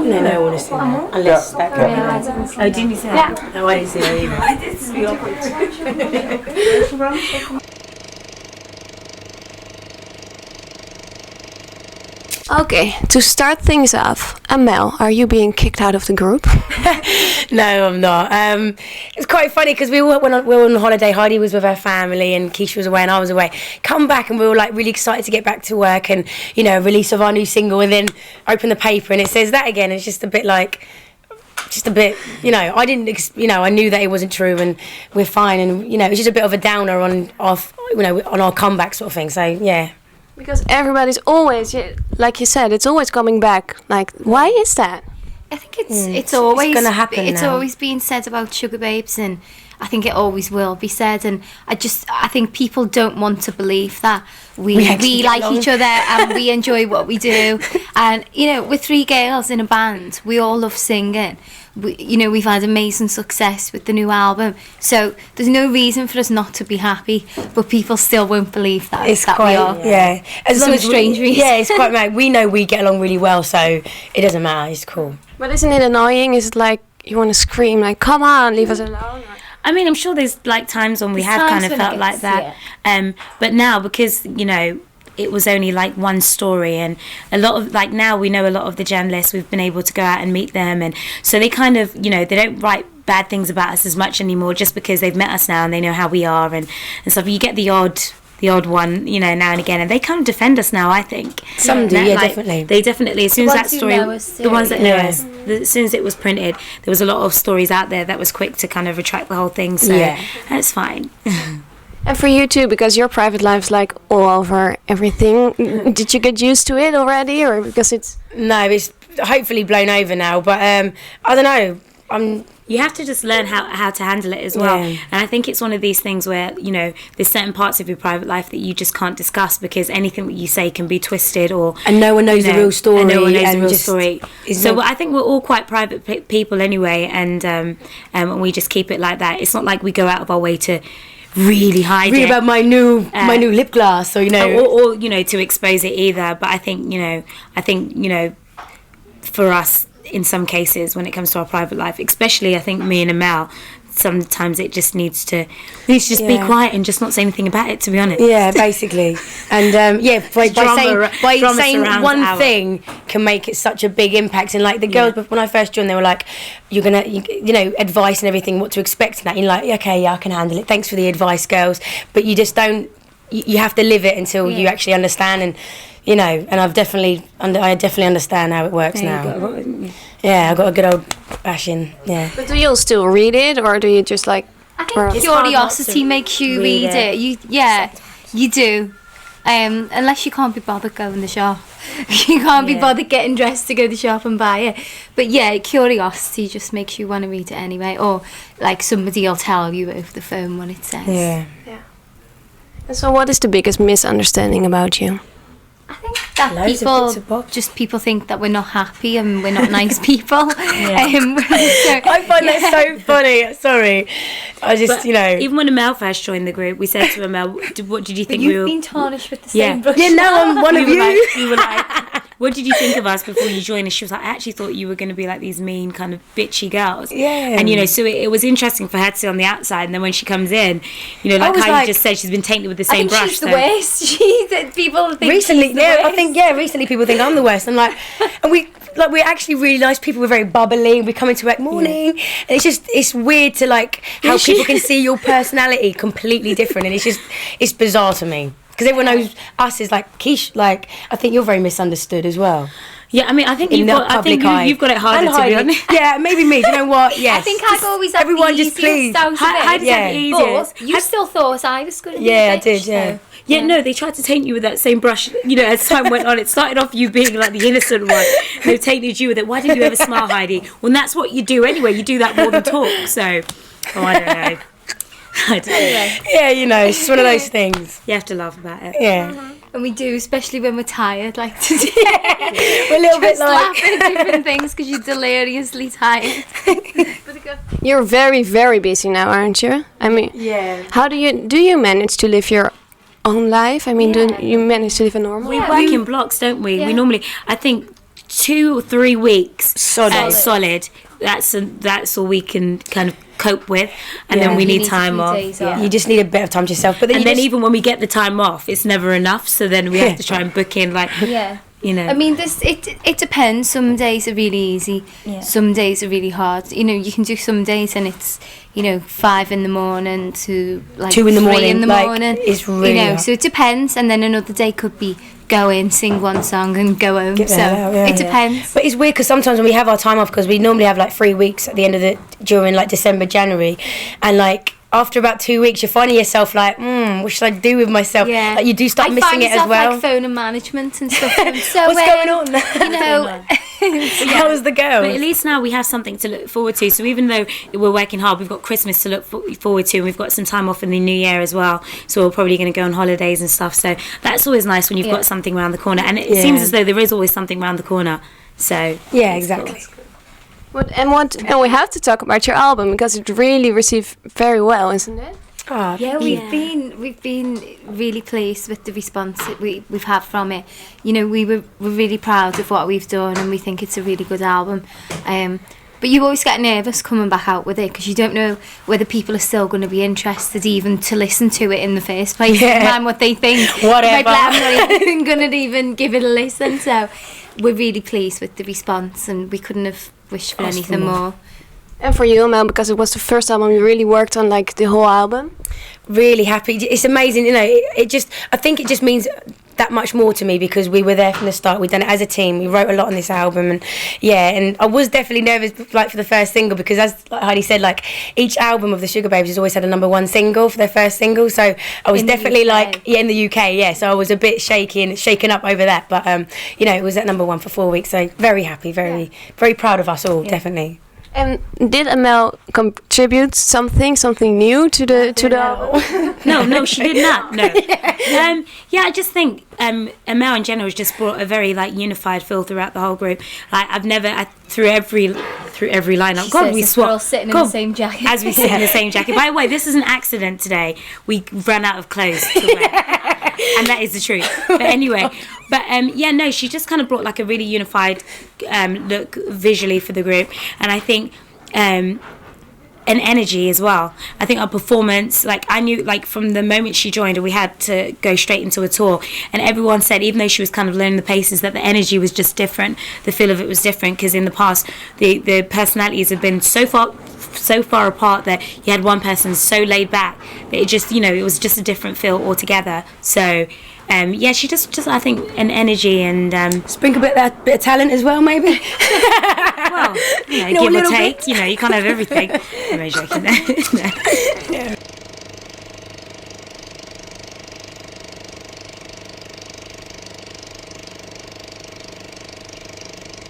No, I want to see that. Unless that can be there. Oh, didn't you say that? No, I didn't see that either. I did see your Okay, to start things off, Amelle, are you being kicked out of the group? No, I'm not. It's quite funny because we were on holiday. Heidi was with her family and Keisha was away and I was away. Come back and we were like really excited to get back to work and, you know, release of our new single, and then open the paper and it says that again. It's just a bit like, you know, I didn't, you know, I knew that it wasn't true and we're fine, and, you know, it's just a bit of a downer on our comeback sort of thing. So yeah. Because everybody's always, like you said, it's always coming back. Like, why is that? I think it's always going to happen. It's always been said about Sugababes, and I think it always will be said. And I think people don't want to believe that we like each other and we enjoy what we do. And you know, we're three girls in a band. We all love singing. We've had amazing success with the new album, so there's no reason for us not to be happy, but people still won't believe that. It's that quite, we are. Yeah. As long as strange reason. Yeah, it's quite mad. We know we get along really well, so it doesn't matter. It's cool. But isn't it annoying? Is it like you want to scream, like, come on, leave us alone? I mean, I'm sure there's like times when we have kind of felt like that. Yeah. But now, because, you know, it was only like one story, and a lot of, like, now we know a lot of the journalists, we've been able to go out and meet them, and so they kind of, you know, they don't write bad things about us as much anymore just because they've met us now and they know how we are and stuff. You get the odd one, you know, now and again, and they kind of defend us now, I think. Some do, yeah, definitely. They definitely, as soon as that story, the ones that know us, as soon as it was printed, there was a lot of stories out there that was quick to kind of retract the whole thing, so that's fine. And for you too, because your private life's like all over everything. Did you get used to it already, or because it's... No, it's hopefully blown over now, but I don't know. You have to just learn how to handle it as well. Yeah. And I think it's one of these things where, you know, there's certain parts of your private life that you just can't discuss because anything that you say can be twisted, or... And no one knows the real story. And no one knows the real story. So I think we're all quite private people anyway, and we just keep it like that. It's not like we go out of our way to really hide it about my new lip gloss, or, you know, or you know, to expose it either. But I think you know for us, in some cases, when it comes to our private life, especially I think me and Amelle, sometimes it just needs to just be quiet and just not say anything about it, to be honest. Yeah, basically. And by saying one thing can make it such a big impact. And like the girls, when I first joined, they were like, you're gonna you know, advice and everything, what to expect and that. And you're like, okay, yeah, I can handle it, thanks for the advice, girls. But you just don't, you have to live it until you actually understand. And you know, and I definitely understand how it works now. Yeah, I got a good old bashing. Yeah. But do you still read it, or do you just like? I think curiosity makes you read it. You do. Unless you can't be bothered going to the shop, you can't be bothered getting dressed to go to the shop and buy it. But yeah, curiosity just makes you want to read it anyway, or like somebody will tell you over the phone what it says. Yeah. And so, what is the biggest misunderstanding about you? I think that people think that we're not happy and we're not nice people. I find that so funny. Sorry, I just, you know. Even when Amelle first joined the group, we said to Amelle, "What did you think You've been tarnished with the same brush?" Yeah, now I'm one of you. We were like, "What did you think of us before you joined us?" She was like, "I actually thought you were going to be like these mean kind of bitchy girls." Yeah. And you know, so it was interesting for her to see on the outside, and then when she comes in, you know, like how you just said, she's been tainted with the same brush. I think she's the worst. People think recently, recently people think I'm the worst. I'm like, and we're actually really nice people. We're very bubbly. We come into work morning, and it's weird to like how people can see your personality completely different, and it's bizarre to me because everyone knows us as like Keisha. Like, I think you're very misunderstood as well. Yeah, I mean, I think you've got it harder, to be honest. Yeah, maybe me. Do you know what? Yes. I think I've always had everyone the just please. Heidi's had the easiest. But you still thought I was going to be I did, yeah. So. Yeah, no, they tried to taint you with that same brush. You know, as time went on, it started off you being like the innocent one. They've tainted you with it. Why didn't you ever smile, Heidi? Well, that's what you do anyway. You do that more than talk. So, I don't know. I don't know. Yeah, you know, it's just one of those things. You have to laugh about it. Yeah. Mm-hmm. And we do, especially when we're tired, like today. We're a little bit like... laughing at different things because you're deliriously tired. You're very, very busy now, aren't you? I mean, how do you manage to live your own life? I mean, do you manage to live a normal life? We work in blocks, don't we? Yeah. We normally, I think, 2 or 3 weeks solid. That's all we can kind of cope with, and then we need time off. You just need a bit of time to yourself. But then even when we get the time off, it's never enough. So then we have to try and book in you know. I mean, it depends. Some days are really easy. Yeah. Some days are really hard. You know, you can do some days and it's 5 in the morning to 2 in the morning. 3 in the morning. It's really hard. So it depends. And then another day could be go in, sing one song and go home. It depends. But it's weird because sometimes when we have our time off, because we normally have like 3 weeks at the end of during like December, January, and like after about 2 weeks, you're finding yourself like, what should I do with myself? Yeah. Like you do start missing it as well. Like phone and management and stuff. So what's going on? How's the girl? But at least now we have something to look forward to. So even though we're working hard, we've got Christmas to look forward to, and we've got some time off in the new year as well. So we're probably going to go on holidays and stuff. So that's always nice when you've got something around the corner, and it seems as though there is always something around the corner. So yeah, exactly. Cool. And we have to talk about your album because it really received very well, isn't it? Oh, yeah, we've been really pleased with the response that we've had from it. You know, we're really proud of what we've done, and we think it's a really good album. But you always get nervous coming back out with it because you don't know whether people are still going to be interested even to listen to it in the first place. And what they think. Whatever. I'm not even going to even give it a listen. So we're really pleased with the response, and we couldn't have wished for anything more. And for you, Amelle, because it was the first album you really worked on, like the whole album. Really happy. It's amazing, you know. I think it just means that much more to me because we were there from the start. We've done it as a team. We wrote a lot on this album, and I was definitely nervous, like for the first single, because as Heidi said, like each album of the Sugababes has always had a #1 single for their first single. So I was definitely in the UK, So I was a bit shaken up over that, but it was at #1 for 4 weeks. So very happy, very proud of us all, definitely. And did Amelle contribute something new to the album? No, she did not. No. I just think Amelle in general has just brought a very unified feel throughout the whole group. Like I've never through every lineup. God, we swap. We're all sitting in the same jacket. As we sit in the same jacket. By the way, this is an accident today. We ran out of clothes to wear, and that is the truth. But anyway, she just kind of brought like a really unified look visually for the group, and I think. An energy as well. I think our performance, I knew from the moment she joined, we had to go straight into a tour, and everyone said, even though she was kind of learning the paces, that the energy was just different, the feel of it was different, because in the past the personalities have been so far apart that you had one person so laid back that it just it was just a different feel altogether. So she just I think an energy and sprinkle a bit of talent as well, maybe. Well, give or take, you can't have everything. I'm joking there. No.